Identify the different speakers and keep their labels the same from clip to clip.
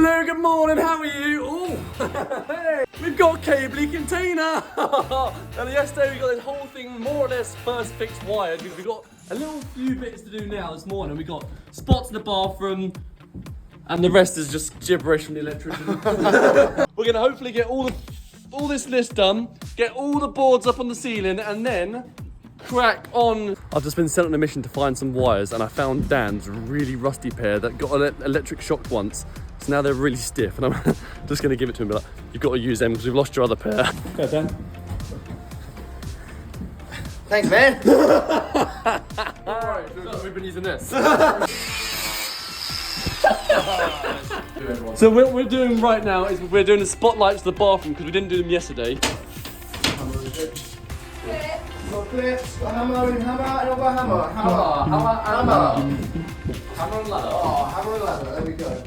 Speaker 1: Hello, good morning, how are you? Oh, hey, we've got a cable container. And yesterday we got this whole thing more or less first fixed wired. We've got a little few bits to do now this morning. We got spots in the bathroom, and the rest is just gibberish from the electrician. We're gonna hopefully get all this list done, get all the boards up on the ceiling, and then crack on. I've just been sent on a mission to find some wires, and I found Dan's really rusty pair that got electric shocked once. So now they're really stiff, and I'm just gonna give it to him, but like, you've got to use them because we've lost your other pair. Go, Dan.
Speaker 2: Thanks, man.
Speaker 1: Alright, so we've been using this. So what we're doing right now is we're doing the spotlights to the bathroom because we didn't do them yesterday.
Speaker 2: Got clips, got hammer and hammer, and I've got hammer.
Speaker 1: Hammer and ladder.
Speaker 2: Oh, hammer and ladder, there we go.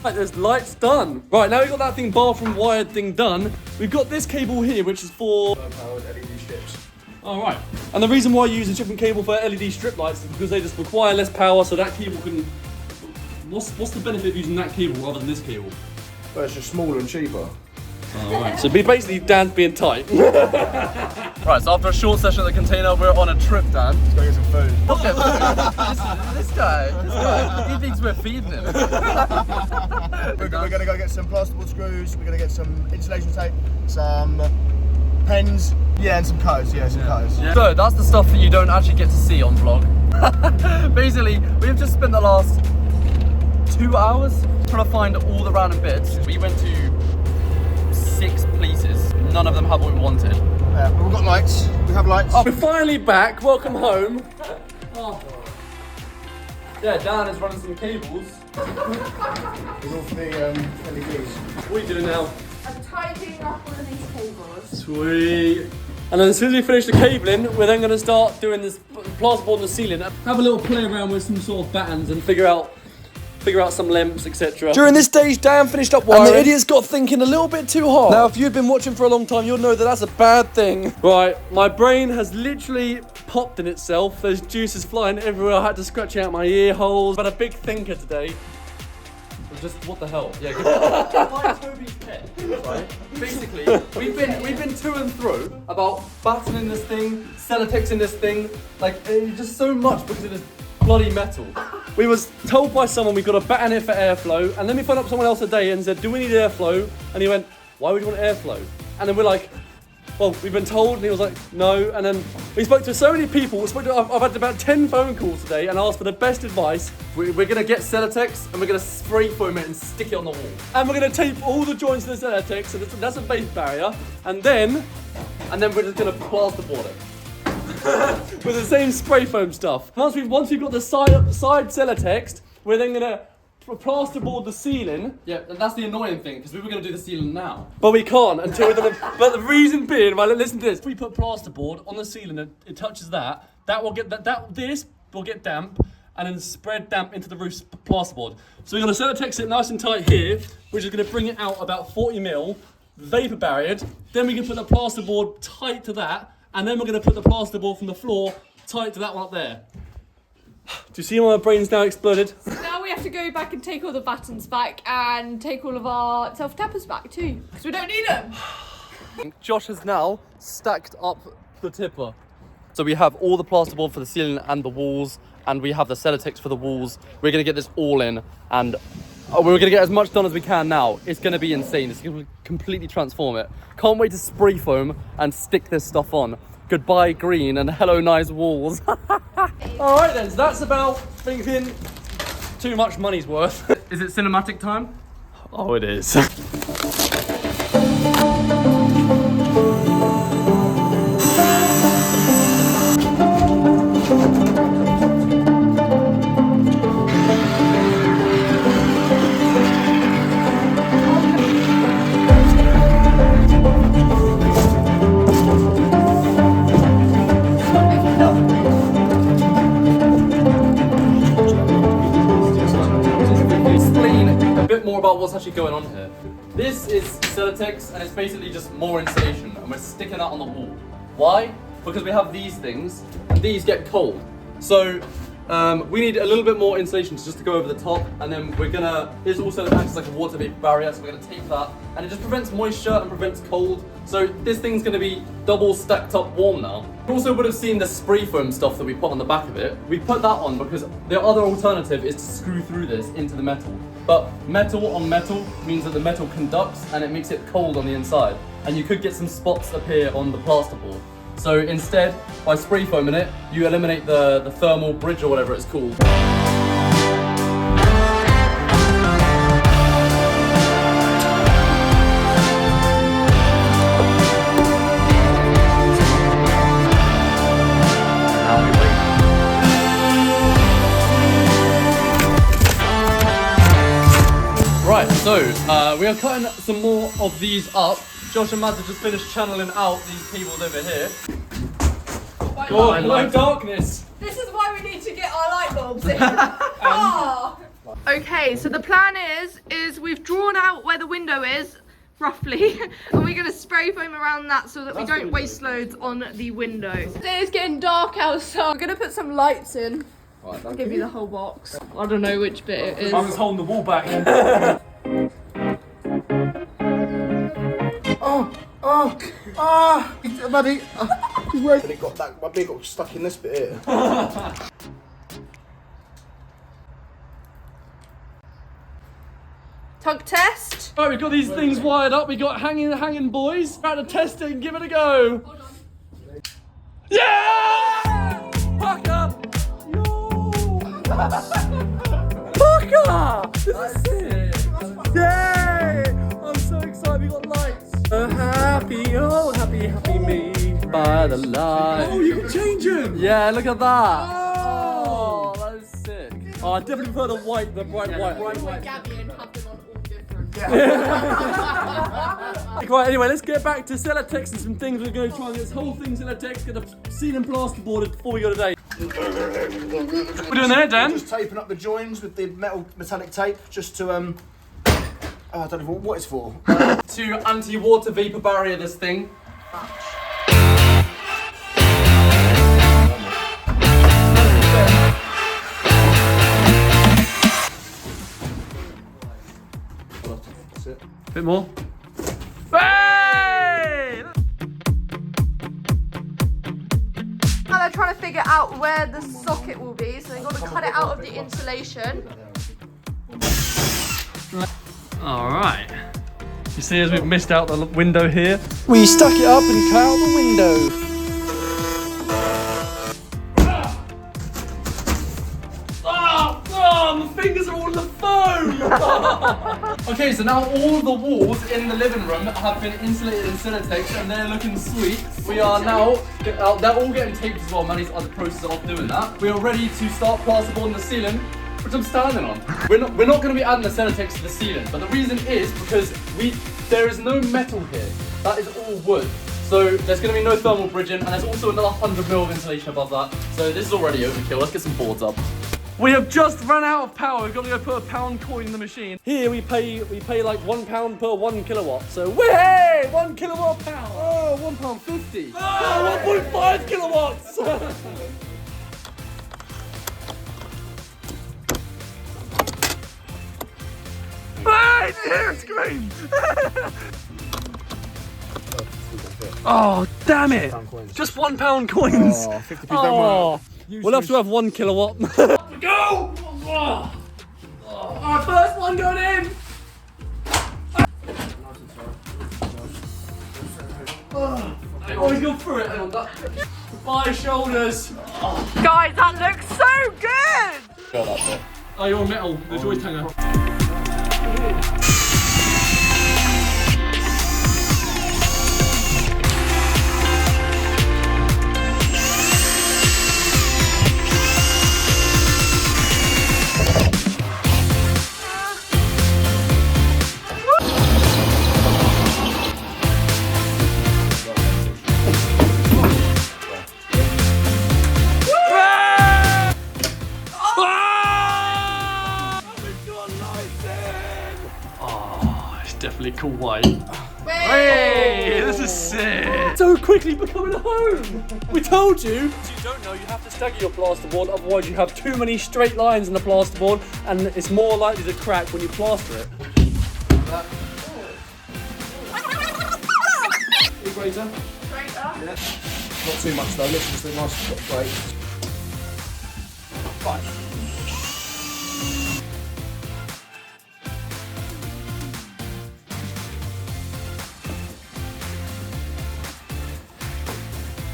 Speaker 1: Right, there's lights done. Right, now we've got that thing bathroom wired thing done. We've got this cable here, which is for
Speaker 2: Powered LED strips.
Speaker 1: Alright. And the reason why you use a different cable for LED strip lights is because they just require less power, so that cable can... What's the benefit of using that cable rather than this cable?
Speaker 2: Well, it's just smaller and cheaper.
Speaker 1: Alright, so basically Dan's being tight. Right, so after a short session at the container, we're on a trip, Dan.
Speaker 2: Let's go get some food.
Speaker 1: This guy, he thinks we're feeding him.
Speaker 2: We're going to go get some plasterboard screws, we're going to get some insulation tape, some pens, yeah, and some cutters, cutters.
Speaker 1: Yeah. So that's the stuff that you don't actually get to see on vlog. Basically, we've just spent the last 2 hours trying to find all the random bits. We went to 6 places. None of them have what we wanted.
Speaker 2: Yeah, but we've got lights. We have lights.
Speaker 1: Oh, we're finally back. Welcome home. Oh. Yeah, Dan is running some cables.
Speaker 2: There's all for the LEDs.
Speaker 1: What are you doing now?
Speaker 3: I'm tidying up all of these cables.
Speaker 1: Sweet. And then as soon as we finish the cabling, we're then going to start doing this plasterboard on the ceiling. Have a little play around with some sort of battens and figure out some lengths, etc. During this stage, Dan finished up wiring. And the idiot's got thinking a little bit too hard. Now, if you've been watching for a long time, you'll know that that's a bad thing. Right, my brain has literally popped in itself. There's juices flying everywhere. I had to scratch out my ear holes. But a big thinker today. Just what the hell? Yeah, like Toby's pet, right? Basically, we've been to and through about battening this thing, sellotexing this thing, like just so much because it is bloody metal. We was told by someone we've got to batten it for airflow, and then we phoned up someone else today and said, do we need airflow? And he went, why would you want airflow? And then we're like, well, we've been told, and he was like, no. And then we spoke to so many people. I've had about 10 phone calls today and asked for the best advice. We're going to get Celotex and we're going to spray foam it and stick it on the wall. And we're going to tape all the joints to the Celotex, so that's a base barrier. And then we're just going to plasterboard it. With the same spray foam stuff. Once we've got the side Celotex, we're then going to plasterboard the ceiling. Yeah, and that's the annoying thing, because we were going to do the ceiling now. But we can't until we're done. But the reason being, right, listen to this. If we put plasterboard on the ceiling and it touches that will get this will get damp and then spread damp into the roof plasterboard. So we're going to Celotex it nice and tight here, which is going to bring it out about 40 mil, vapor barriered. Then we can put the plasterboard tight to that, and then we're going to put the plasterboard from the floor tight to that one up there. Do you see how my brain's now exploded?
Speaker 3: So now we have to go back and take all the battens back and take all of our self-tappers back too, because we don't need them.
Speaker 1: Josh has now stacked up the tipper. So we have all the plasterboard for the ceiling and the walls, and we have the Celotex for the walls. We're going to get this all in, and we're going to get as much done as we can now. It's going to be insane. It's going to completely transform it. Can't wait to spray foam and stick this stuff on. Goodbye green and hello nice walls. All right then, so that's about thinking too much money's worth. Is it cinematic time? Oh, it is. More about what's actually going on here. This is Celotex, and it's basically just more insulation, and we're sticking that on the wall. Why? Because we have these things, and these get cold. So we need a little bit more insulation just to go over the top, and then we're gonna, this also acts like a water vapor barrier, so we're gonna tape that, and it just prevents moisture and prevents cold. So this thing's gonna be double stacked up warm now. You also would have seen the spray foam stuff that we put on the back of it. We put that on because the other alternative is to screw through this into the metal. But metal on metal means that the metal conducts and it makes it cold on the inside. And you could get some spots appear on the plasterboard. So instead, by spray foaming it, you eliminate the thermal bridge or whatever it's called. Right, so we are cutting some more of these up. Josh and Mads have just finished channeling out these cables over here. Oh, no darkness.
Speaker 3: This is why we need to get our light bulbs in. Oh. Okay, so the plan is we've drawn out where the window is, roughly, and we're going to spray foam around that so that we don't waste loads on the window. It's getting dark outside. I'm going to put some lights in.
Speaker 1: Right,
Speaker 3: I'll give you the whole box. I don't know which bit it is.
Speaker 1: I'm just holding the wall back.
Speaker 2: Buddy. But it got that, my beard got stuck in this bit here.
Speaker 3: Tug test.
Speaker 1: Right, we've got these things wired up. We got hanging boys. About to test it and give it a go.
Speaker 3: Hold on.
Speaker 1: Yeah! Pucker! Yo! Pucker! This is sick! Yay! I'm so excited. We got lights. Happy me by the light. Oh, you can change them. Yeah, look at that. Oh, that is sick. Oh, I definitely prefer the white, the bright white.
Speaker 3: Gabby and have them on all different.
Speaker 1: Right, anyway, let's get back to Celotex and some things we're going to try and get this whole thing Celotex, get a ceiling plasterboarded before we go today. What are we doing there, Dan?
Speaker 2: Just taping up the joins with the metallic tape, just to oh, I don't know what it's for.
Speaker 1: To anti-water vapor barrier this thing.
Speaker 2: That's it.
Speaker 1: Bit more. Hey!
Speaker 3: Now they're trying to figure out where the socket will be, so they've got to cut it out of the insulation.
Speaker 1: Alright. You see, as we've missed out the window here, we stuck it up and cut out the window. My fingers are all in the foam! Okay, so now all the walls in the living room have been insulated in Celotex and they're looking sweet. We are now, they're all getting taped as well. Manny's on the process of doing that. We are ready to start plasterboarding the ceiling, which I'm standing on. We're not going to be adding the Celotex to the ceiling, but the reason is because there is no metal here. That is all wood. So there's going to be no thermal bridging, and there's also another 100mm of insulation above that. So this is already overkill. Let's get some boards up. We have just run out of power. We've got to go put a £1 coin in the machine. Here we pay like £1 per 1 kilowatt. So hey, 1 kilowatt power. Oh, £1.50. Oh, 1.5 kilowatts. Hey, here, scream. Oh, damn it. Just £1 coins.
Speaker 2: Oh, 50p don't work.
Speaker 1: We'll have to have 1 kilowatt. Go! Our first one going in! Oh, he's gone through it. My shoulders.
Speaker 3: Guys, that looks so good!
Speaker 1: Oh, you're on metal, the joist hanger. Definitely cool white.
Speaker 3: Wait,
Speaker 1: Hey, this is sick. So quickly becoming a home. We told you. If you don't know, you have to stagger your plasterboard, otherwise you have too many straight lines in the plasterboard and it's more likely to crack when you plaster it.
Speaker 2: Grater. Yeah. Not too much though, literally just a nice grate. Right.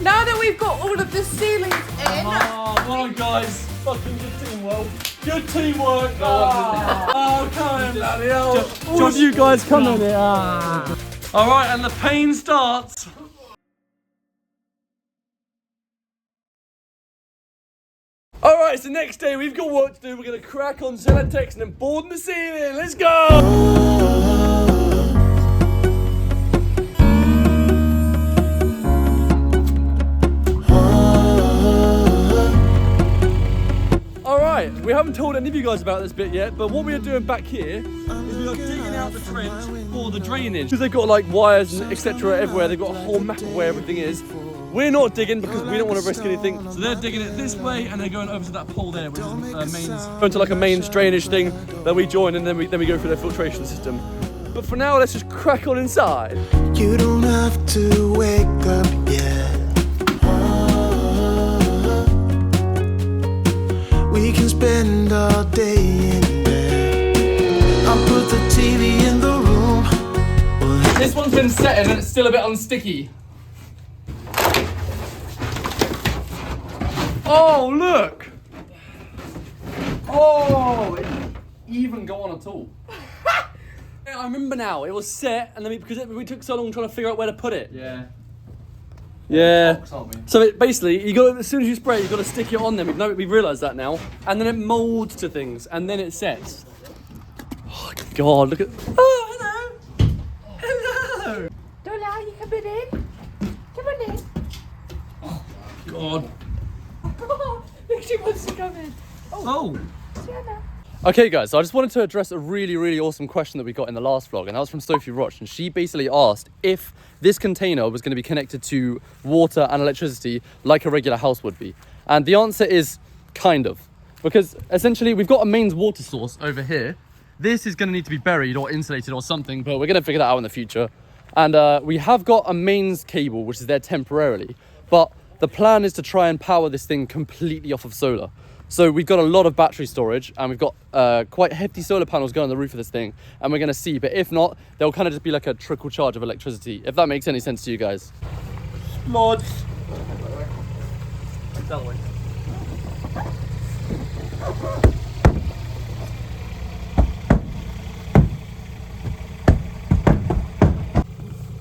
Speaker 3: Now that we've got all of the ceilings in.
Speaker 1: Oh, well done, guys. Fucking good teamwork. Good teamwork. Oh, come on, bloody hell. Job you guys come in here. All right, and the pain starts. All right, it's the next day. We've got work to do. We're gonna crack on Celotex and then boarding the ceiling. Let's go. We haven't told any of you guys about this bit yet, but what we are doing back here is we are digging out the trench for the drainage. Because they've got like wires and etc. everywhere, they've got a whole map of where everything is. We're not digging because we don't want to risk anything. So they're digging it this way and they're going over to that pole there, which is mains. Going to like a mains drainage thing that we join and then we go through their filtration system. But for now, let's just crack on inside.
Speaker 4: You don't have to wake up yet. We can spend all day in bed. I'll put the TV in the room.
Speaker 1: This one's been setting and it's still a bit unsticky. Oh, look! Oh, it didn't even go on at all. I remember now, it was set and then we took so long trying to figure out where to put it. Yeah. Yeah. So it basically, as soon as you spray it, you've got to stick it on them. We've realised that now. And then it moulds to things, and then it sets. Oh God! Look at. Oh, hello. Hello.
Speaker 3: Dola, you coming in? Come on in.
Speaker 1: Oh God.
Speaker 3: Look, she wants to come in.
Speaker 1: Oh.
Speaker 3: Sienna.
Speaker 1: Okay guys, so I just wanted to address a really, really awesome question that we got in the last vlog, and that was from Sophie Roch, and she basically asked if this container was going to be connected to water and electricity like a regular house would be. And the answer is kind of, because essentially we've got a mains water source over here. This is going to need to be buried or insulated or something, but we're going to figure that out in the future. And we have got a mains cable, which is there temporarily, but the plan is to try and power this thing completely off of solar. So we've got a lot of battery storage and we've got quite hefty solar panels going on the roof of this thing, and we're going to see. But if not, they'll kind of just be like a trickle charge of electricity, if that makes any sense to you guys. Mod. That way.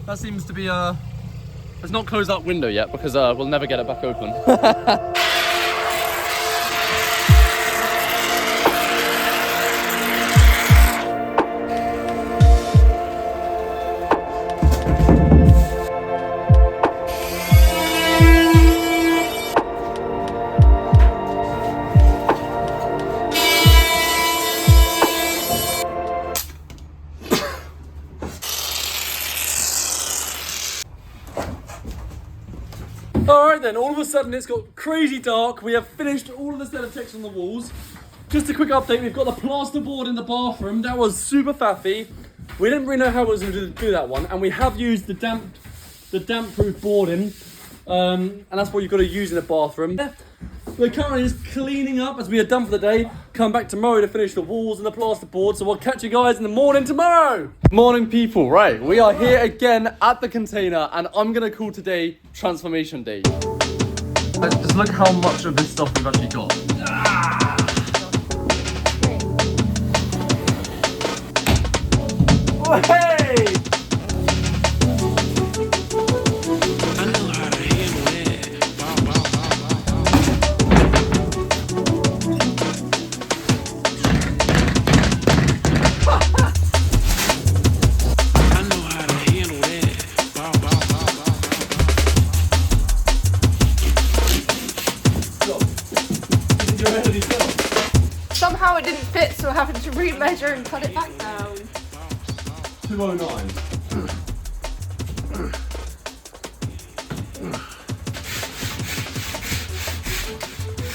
Speaker 1: That seems to be let's not close that window yet because we'll never get it back open. Alright then, all of a sudden it's got crazy dark. We have finished all of the Celotex on the walls. Just a quick update, we've got the plasterboard in the bathroom. That was super faffy. We didn't really know how we was going to do that one. And we have used the damp-proof boarding. And that's what you've got to use in a bathroom. We're currently just cleaning up as we are done for the day. Come back tomorrow to finish the walls and the plasterboard. So we'll catch you guys in the morning tomorrow. Morning people, right. We are here again at the container and I'm going to call today Transformation Day. Just look how much of this stuff we've actually got. Oh, hey!
Speaker 3: Somehow it didn't fit, so we're having to re-measure and cut it back down.
Speaker 1: 209.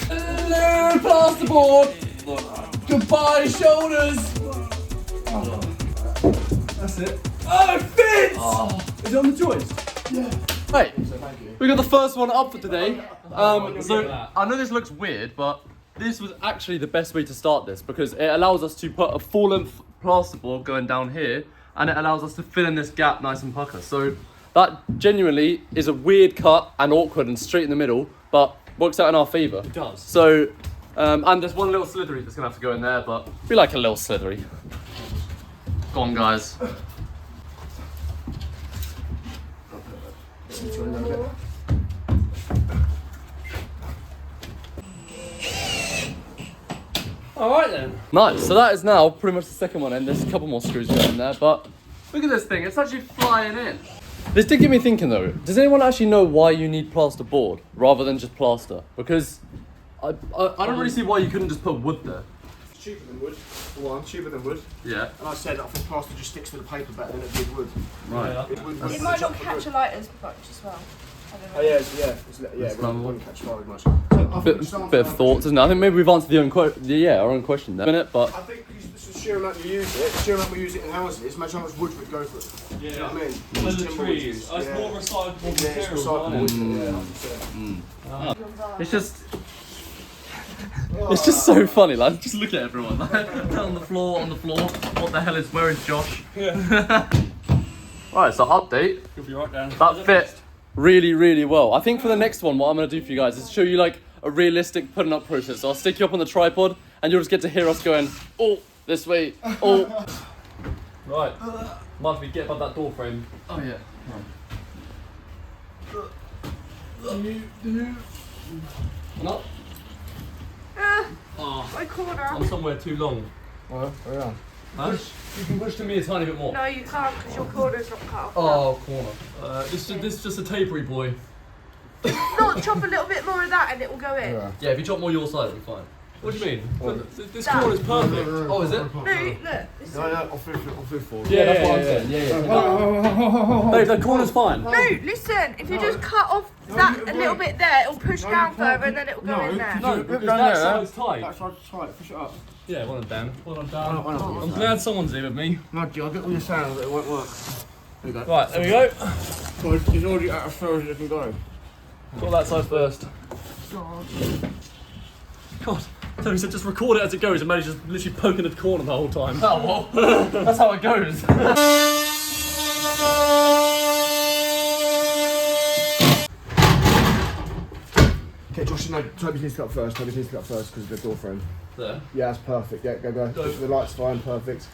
Speaker 1: Hello, plasterboard. Goodbye, shoulders. That's it. Oh, it fits! Oh. Is it on the joist? Yeah. Right, we got the first one up for today. So I know this looks weird, but this was actually the best way to start this because it allows us to put a full-length plasterboard going down here, and it allows us to fill in this gap nice and pucker. So that genuinely is a weird cut and awkward and straight in the middle, but works out in our favour. It does. So, and there's one little slithery that's gonna have to go in there, but we like a little slithery. Go on, guys. Alright then. Nice, so that is now pretty much the second one in. There's a couple more screws going in there, but look at this thing, it's actually flying in. This did get me thinking though, does anyone actually know why you need plasterboard rather than just plaster? Because I don't really see why you couldn't just put wood there.
Speaker 2: It's cheaper than wood. Well, I'm cheaper than wood.
Speaker 1: Yeah.
Speaker 2: And I said I think plaster just sticks to the paper better than it would wood.
Speaker 1: Right.
Speaker 3: It might not catch a light as much as well.
Speaker 2: Oh yeah, it wouldn't catch fire as much.
Speaker 1: Bit of thoughts, isn't it? I think maybe we've answered our own question there. Minute, but
Speaker 2: I think it's the sheer amount you use it, sheer amount we use it in houses, imagine how much wood we'd go for. Yeah. You know what I mean?
Speaker 1: With the trees, it's more recyclable material. It's just... It's just so funny, like, just look at everyone, like, on the floor, what the hell is, where is Josh? Yeah. Right, so update. You'll be right down. That fit really, really well. I think for the next one, what I'm going to do for you guys is show you, like, a realistic putting up process. So I'll stick you up on the tripod, and you'll just get to hear us going, oh, this way, oh. Right, might be get above that door frame. Oh, yeah. Come up.
Speaker 3: My corner.
Speaker 1: I'm somewhere too long.
Speaker 2: Well, where are
Speaker 1: Huh? You can push to me a tiny bit more.
Speaker 3: No, you can't because your corner's not cut off.
Speaker 1: Oh, corner. This is just a tapery boy.
Speaker 3: No, chop a little bit more of that and it will go in.
Speaker 1: Yeah, if you chop more your side, it'll be fine. What do you mean? This corner's perfect. Oh, is it?
Speaker 3: No, look. This
Speaker 2: I'll feel forward.
Speaker 1: Yeah, that's what I'm saying. Yeah. Babe, that corner's fine.
Speaker 3: No, listen. If you just cut off that a little bit there, it'll push down further and then it'll go in there.
Speaker 1: No, because that side's tight.
Speaker 2: That side's tight, push it up.
Speaker 1: Yeah, well done, Dan. Well done, Dan. I'm glad someone's here with me.
Speaker 2: No, I'll get what you're saying, but it won't work. There you go.
Speaker 1: Right, there we go.
Speaker 2: So it's already out as far as it can go.
Speaker 1: Got that side first. God. Tony said just record it as it goes and Maddie's just literally poking at the corner the whole time. Oh, well. That's how it goes.
Speaker 2: Okay, Josh, no, Toby needs to cut first because of the door frame.
Speaker 1: There?
Speaker 2: Yeah, that's perfect. Yeah, go. The light's fine, perfect.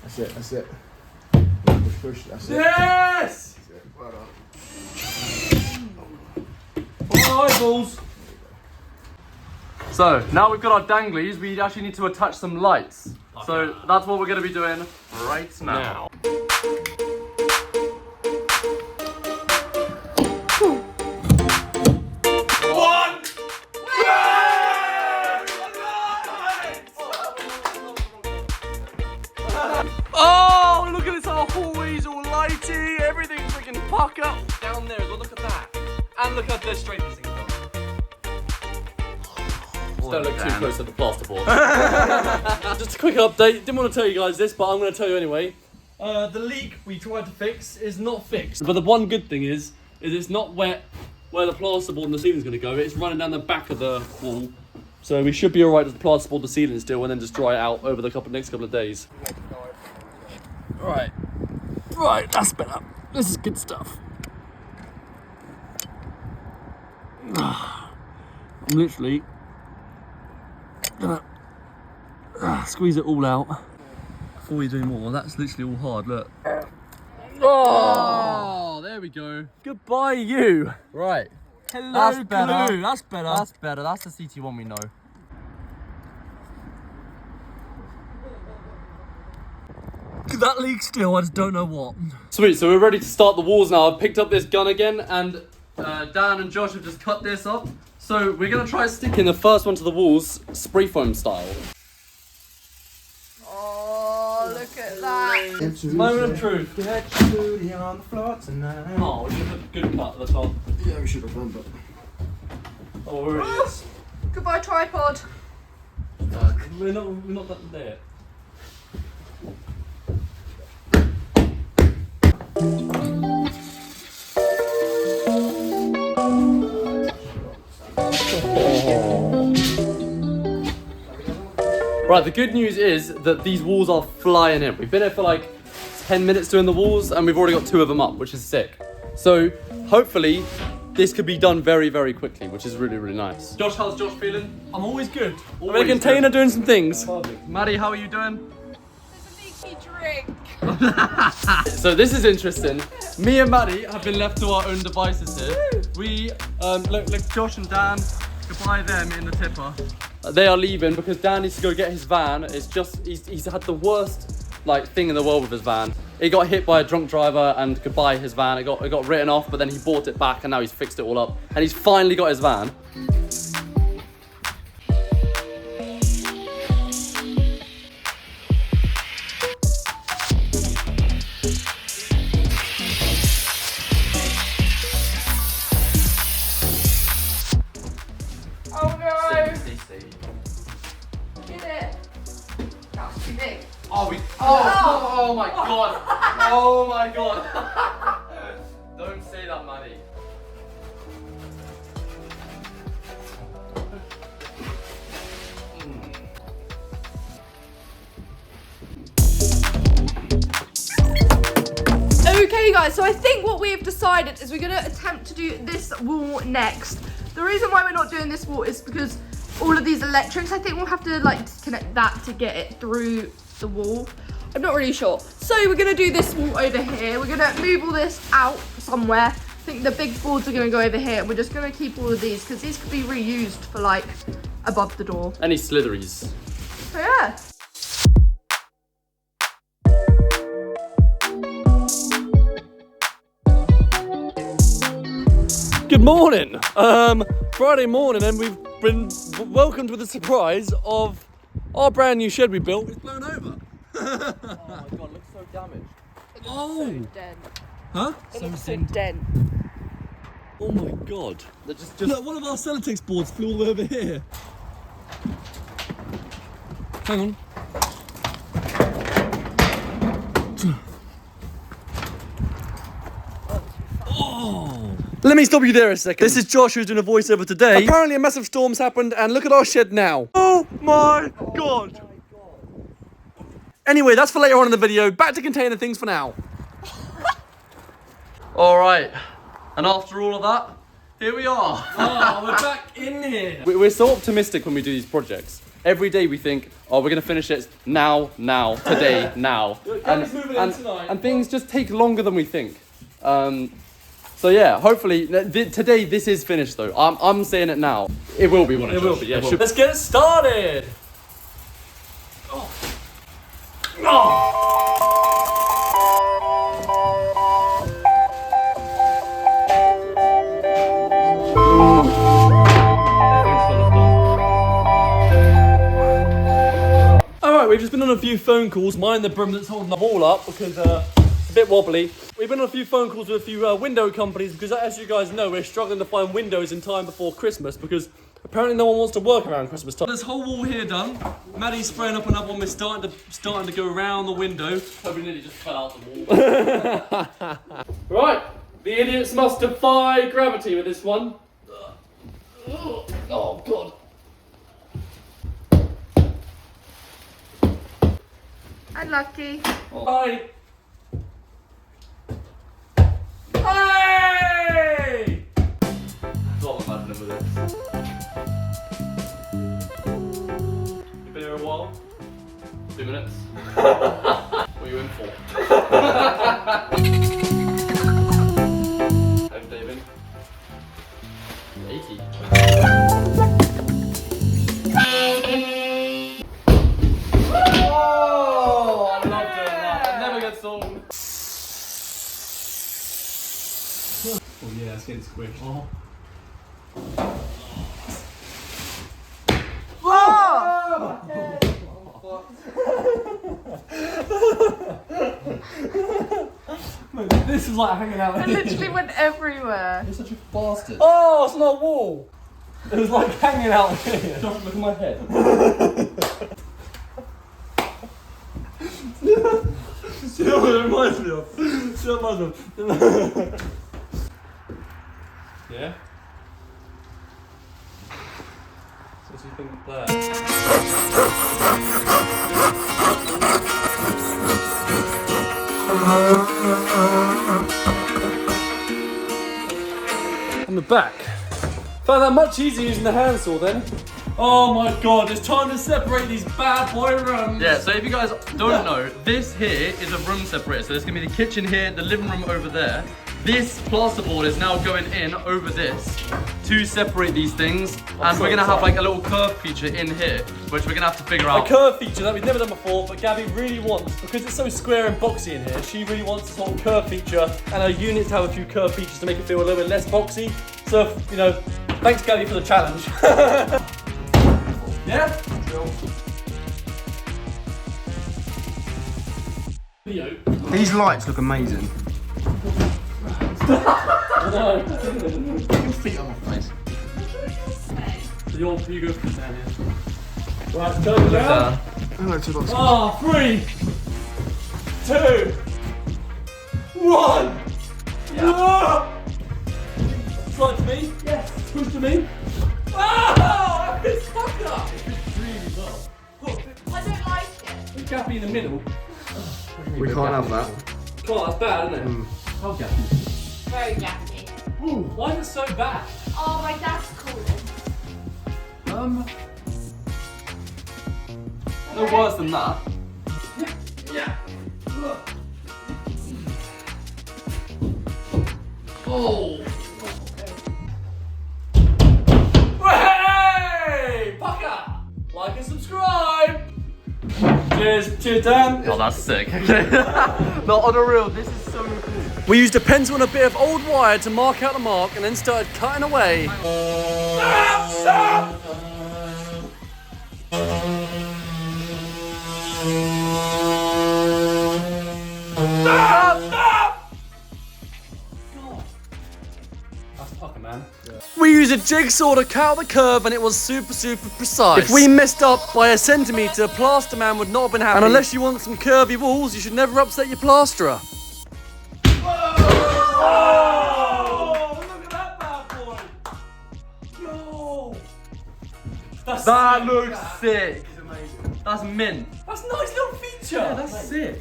Speaker 2: That's it. Push, that's it.
Speaker 1: Yes!
Speaker 2: That's it. Well done.
Speaker 1: Eyeballs. So, now we've got our danglies, we actually need to attach some lights. Okay. So, that's what we're going to be doing right now. Oh, look at this, our hallways all lighty, everything's freaking pucker. Down there as well, look at that. And look how dead straight this thing is. Don't look too close at the plasterboard. Just a quick update, didn't want to tell you guys this, but I'm going to tell you anyway. The leak we tried to fix is not fixed. But the one good thing is it's not wet where the plasterboard and the ceiling's going to go, it's running down the back of the wall. So we should be alright with the plasterboard the ceiling still and then just dry it out over the next couple of days. Right, that's better. This is good stuff. I'm literally gonna squeeze it all out before we do more. That's literally all hard, look. Oh, there we go. Goodbye, you. Right. Hello, that's better. Glue. That's better. That's better. That's the CT1 we know. That leak still, I just don't know what. Sweet, so we're ready to start the walls now. I've picked up this gun again and Dan and Josh have just cut this up. So we're going to try sticking the first one to the walls, spray foam style.
Speaker 3: Oh, look at at that.
Speaker 1: Moment of truth.
Speaker 2: Get your booty on the floor tonight.
Speaker 1: Oh, we should have a good cut at the top.
Speaker 2: Yeah, we should have done, but.
Speaker 1: Oh, we're idiots.
Speaker 3: Goodbye, tripod.
Speaker 1: We're not that there. Right, the good news is that these walls are flying in. We've been here for like 10 minutes doing the walls and we've already got 2 of them up, which is sick. So hopefully this could be done very, very quickly, which is really, really nice. Josh, how's Josh feeling?
Speaker 5: I'm always good.
Speaker 1: I'm in a container doing some things.
Speaker 5: Perfect.
Speaker 1: Maddie, how are you doing?
Speaker 3: There's a leaky drink.
Speaker 1: So this is interesting. Me and Maddie have been left to our own devices here. We, look, Josh and Dan, goodbye them in the tipper. They are leaving because Dan needs to go get his van. It's just, he's had the worst like thing in the world with his van. He got hit by a drunk driver and goodbye his van. It got written off, but then he bought it back and now he's fixed it all up. And he's finally got his van.
Speaker 3: Oh no. Get it. That's too big.
Speaker 1: Oh my god. Oh my god. Don't say that, Maddie.
Speaker 3: Okay guys, so I think what we've decided is we're going to attempt to do this wall next. The reason why we're not doing this wall is because all of these electrics, I think we'll have to like disconnect that to get it through the wall. I'm not really sure. So we're going to do this wall over here. We're going to move all this out somewhere. I think the big boards are going to go over here. We're just going to keep all of these because these could be reused for like above the door.
Speaker 1: Any slitheries?
Speaker 3: So yeah.
Speaker 1: Good morning. Friday morning, and we've been welcomed with a surprise of our brand new shed we built. It's blown over. Oh my god, it looks so damaged.
Speaker 3: So dead.
Speaker 1: Huh?
Speaker 3: It looks so dead.
Speaker 1: Oh my god. Look, one of our Celotex boards flew all the way over here. Hang on. Oh. Let me stop you there a second. This is Josh who's doing a voiceover today. Apparently a massive storm's happened and look at our shed now. Oh my god. Anyway, that's for later on in the video. Back to container things for now. Alright. And after all of that, here we are.
Speaker 5: Oh, we're back in here.
Speaker 1: We're so optimistic when we do these projects. Every day we think, oh, we're going to finish it now, today, now.
Speaker 5: Gary's moving in tonight.
Speaker 1: And things just take longer than we think. So yeah, hopefully, today this is finished though. I'm saying it now. It will be one of
Speaker 5: It will be,
Speaker 1: Yeah,
Speaker 5: it will.
Speaker 1: should-
Speaker 5: Let's get it started.
Speaker 1: Alright, we've just been on a few phone calls. Mind the broom that's holding the wall up because it's a bit wobbly. We've been on a few phone calls with a few window companies because as you guys know, we're struggling to find windows in time before Christmas because apparently no one wants to work around Christmas time. This whole wall here done. Maddie's spraying up another one. We're starting to go around the window. Probably nearly just fell out the wall. Right, the idiots must defy gravity with this one. Oh god.
Speaker 3: Unlucky.
Speaker 1: Bye. Hey! Thought I've had enough of this. You've been here a while? 2 minutes? What are you in for? Home, David. 80. Oh, I love doing that. It never gets old.
Speaker 5: Oh yeah, it's getting squished.
Speaker 1: Oh. This is like hanging out
Speaker 3: It
Speaker 1: here.
Speaker 3: literally went everywhere.
Speaker 5: You're such a bastard.
Speaker 1: Oh, it's not a wall. It was like hanging out here.
Speaker 5: Don't look at my head.
Speaker 1: See what it reminds me of? See what it reminds me of?
Speaker 5: Yeah? So what do you think of that?
Speaker 1: And we're back. Found that much easier using the handsaw then. Oh my god, it's time to separate these bad boy rooms.
Speaker 6: Yeah, so if you guys don't know, this here is a room separator. So there's gonna be the kitchen here, the living room over there. This plasterboard is now going in over this to separate these things. And we're gonna have like a little curve feature in here, which we're gonna have to figure
Speaker 1: A
Speaker 6: out.
Speaker 1: curve feature that we've never done before, but Gabby really wants, because it's so square and boxy in here, she really wants a sort of curve feature and her unit to have a few curve features to make it feel a little bit less boxy. So, you know, thanks Gabby for the challenge. Yeah?
Speaker 2: These lights look amazing. Feet on my face.
Speaker 1: So you go from down here. Right, turn down.
Speaker 2: Hello, two boxes.
Speaker 1: Ah, 3, 2, 1. Yeah. Slide to me. Yes. Push to me. Oh, it's fucked up. It's really well.
Speaker 3: I don't like it.
Speaker 1: Gabby in the middle.
Speaker 2: We can't have that.
Speaker 1: God, that's bad, isn't it?
Speaker 5: How gappy?
Speaker 3: Very gappy.
Speaker 1: Why is it so bad?
Speaker 3: Oh, my dad's calling.
Speaker 6: No worse than that.
Speaker 1: Oh. Hey! Pucker! Like and subscribe! Cheers, cheers, Dan.
Speaker 6: Oh, that's sick. Okay. No, on a real, this is so cool.
Speaker 1: We used a pencil and a bit of old wire to mark out the mark and then started cutting away. Stop! That's Pucker, man. We used a jigsaw to cut out the curve and it was super precise. If we messed up by a centimetre, Plaster Man would not have been happy. And unless you want some curvy walls, you should never upset your plasterer. Oh, look at that bad boy! Yo! That's
Speaker 6: That
Speaker 1: sick,
Speaker 6: looks
Speaker 1: that.
Speaker 6: sick. That's mint.
Speaker 1: That's a nice little feature.
Speaker 6: Yeah, that's sick.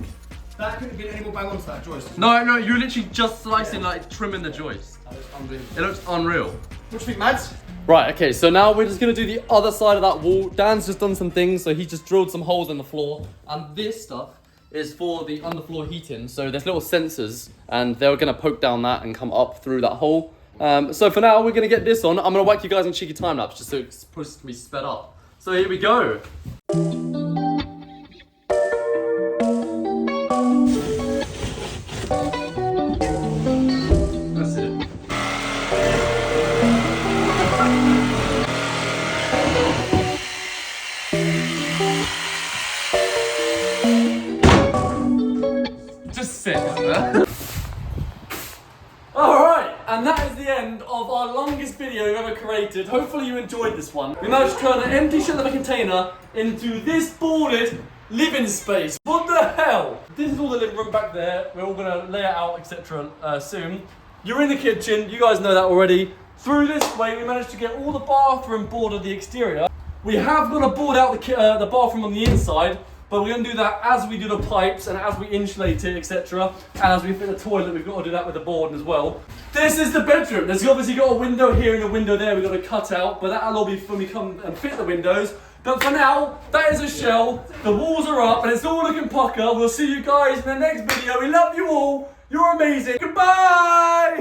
Speaker 2: That couldn't have been any more bang onto that joist.
Speaker 6: No, you're literally just slicing, like trimming the joist. It looks unreal.
Speaker 2: What do you think, Mads?
Speaker 1: Right, okay, so now we're just gonna do the other side of that wall. Dan's just done some things, so he just drilled some holes in the floor. And this stuff is for the underfloor heating. So there's little sensors, and they're gonna poke down that and come up through that hole. So for now, we're gonna get this on. I'm gonna whack you guys on cheeky time lapse just so it's supposed to be sped up. So here we go. That's it. Just sick, isn't it? Alright, and that is the end of our longest video we've ever created. Hopefully you enjoyed this one. We managed to turn an empty shell of a container into this boarded living space. What the hell? This is all the living room back there. We're all gonna lay it out, etc. Soon. You're in the kitchen, you guys know that already. Through this way, we managed to get all the bathroom board of the exterior. We have got to board out the bathroom on the inside, but we're going to do that as we do the pipes and as we insulate it, etc. And as we fit the toilet, we've got to do that with the board as well. This is the bedroom. There's obviously got a window here and a window there we've got to cut out, but that'll all be when we come and fit the windows. But for now, that is a shell. The walls are up and it's all looking pucker. We'll see you guys in the next video. We love you all. You're amazing. Goodbye.